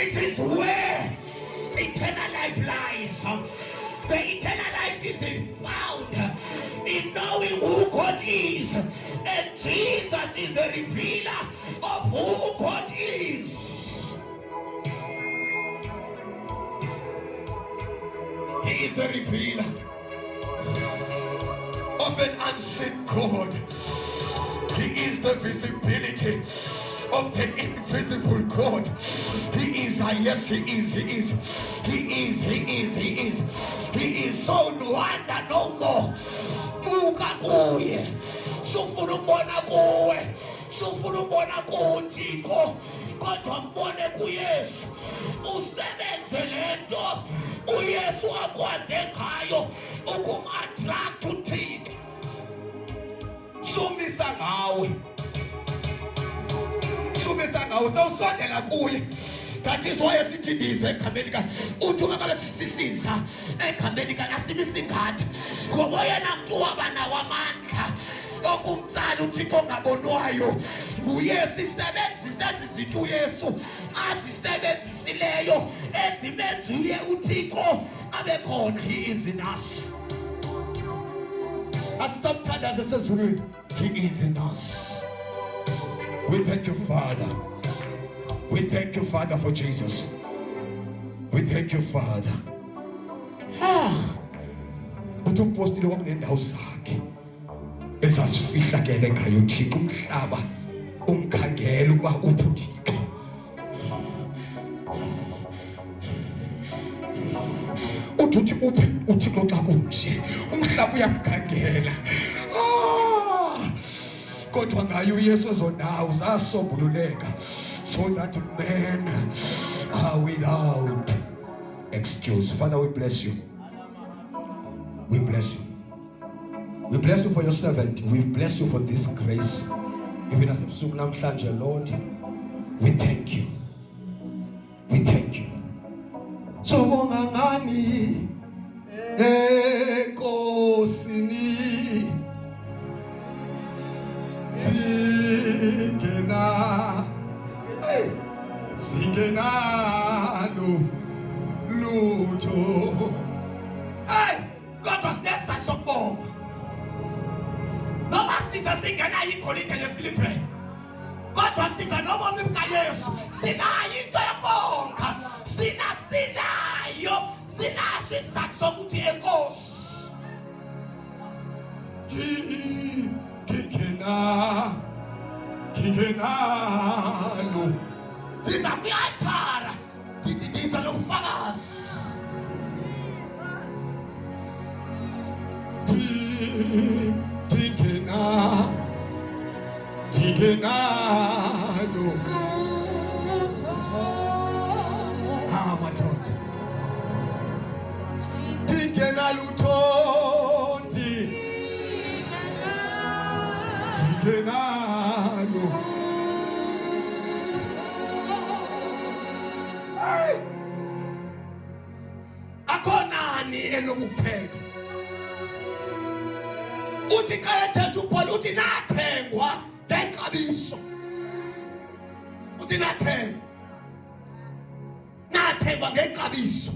It is where eternal life lies. The eternal life is found in knowing who God is. And Jesus is the revealer of who God is. He is the revealer of an unseen God. He is the visibility of the invisible God. He is, yes, he is. He is so wonder no more. Buka kuye. Sufuna ubona kuwe. Sufuna ubona kuThixo. Kodwa mbone kuYesu. Usebenze lento uYesu akwaze ngayo ukum-attract uThixo. Sumisa ngawe. Sumisa ngawe sawusondela kuye. That is why sithi ndize egameni ka uthi ungabe sisisiza egameni ka asimisingathi ngoba yena mntu wabanawo amandla okumtsala uThixo ongabonwayo nguYesu. Isebenzise izinto uYesu azisebenzisileyo ezimenza uye uThixo abe khona. He is in us. Asisamthandaze sezulwini. He is in us. We thank you, Father. We thank you, Father, for Jesus. We thank you, Father. Uthi umpostile wakunendawo zakhe esasifihlakele ngayo uThixo umhlaba umkhangela ukuba uphi uThixo. Uthi uphi uThixo xa kunje umhlaba uyamkhangela. Kodwa ngayo uYesu ezondawo zasombululeka so that men are without excuse. Father, we bless you. We bless you. We bless you for your servant. We bless you for this grace. Even as ebusuku namhlanje, Lord, we thank you. We thank you. So ngani ekosini singenalo lutho. God was nesa sokubonga noma siza singena igolide lesilivre. Kodwa siza noma umkaYesu sinayo into yokubonga. Sinayo sinaso isizathu sokuthi enkosi kingenalo liza kuyatara liza lobufakazi. Kingenalo madoda kingenalo uthonti kingenalo. Akonani elokupheka uthi xa ethetha uPaul uthi nathengwa ngexabiso. Uthi nathengwa ngexabiso.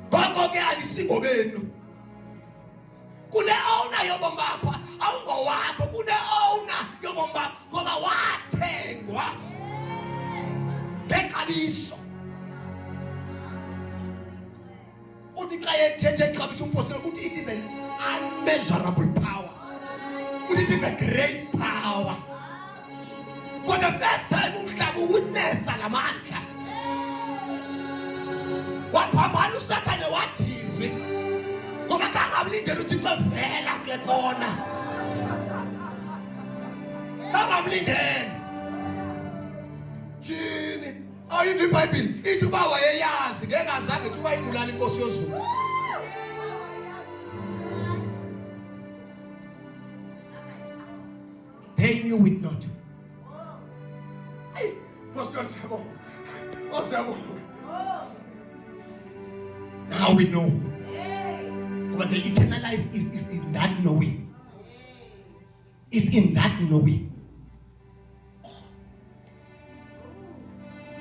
Ngoko ke alisingobenu. Kule owner yobomi bakho awungowakho. Kule owner yobomi bakho ngoba wathengwa ngexabiso. Uthi xa ethetha ixabiso umpostile ukuthi it is an unmeasurable power. It is a great power. For the first time umhlaba uwitnessa lamandla. Waphambana uSathane wathize ngoba kangamlindela uThixo vela kule khona. Kangamlindela. Jini ayithi iBhayibhile ithi uba wayeyazi ngengazange uthi wayibulala inkosi yozulu. They knew it not. Hey, now we know. But the eternal life is in that knowing. Is in that knowing.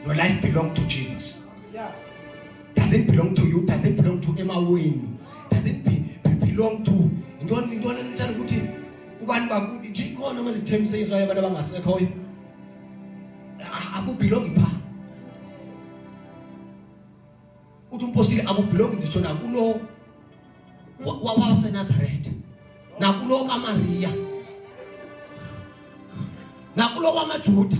Your life belongs to Jesus. Doesn't belong to you, doesn't belong to Emma Wayne, doesn't belong to intoni ngithanda ukuthi ubani bakuthi nje khona manje thembisezo yabantu abangasekhoyo akubelongi pha. Uthi umpostile akubelongi ngitsho nakulo waseNazaretha, nakulo kaMaria, nakulo kwamaJuda.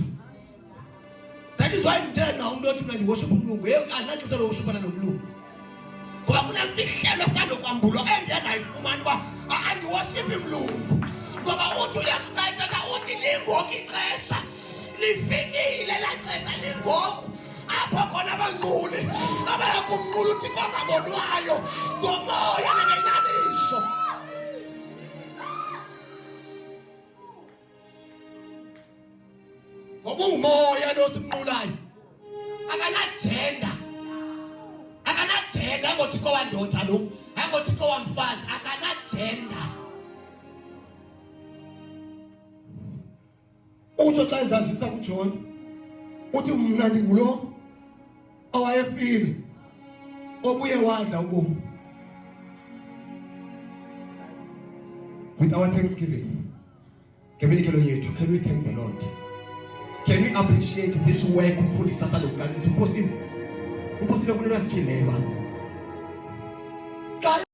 That is why I'm telling you, I'm not to worship uNkulunkulu. I'm not to worship uNkulunkulu. Ngoba kunemfihlelo sandokwambulo endiyayifumana uba andiworship uNkulunkulu. Ngoba uthi uyasithatha uthi lingoku ixesha lifikile laa xesha lingoku apho khona abangculi abaya kumnqula uThixo angabonwayo ngomoya nangenyaniso. Ngoba ungumoya lo simnqulayo akanajenda ngoThixo wandoda lo ngoThixo wamfazi akanajenda. Utsho xa ezazisa kuJohn uthi mna ndingulo owayefile obuye wadla ubomi. With our thanksgiving, can we thank the Lord? Can we appreciate this work umfundisi asalokuzanisa umpostile kunento asithilelwa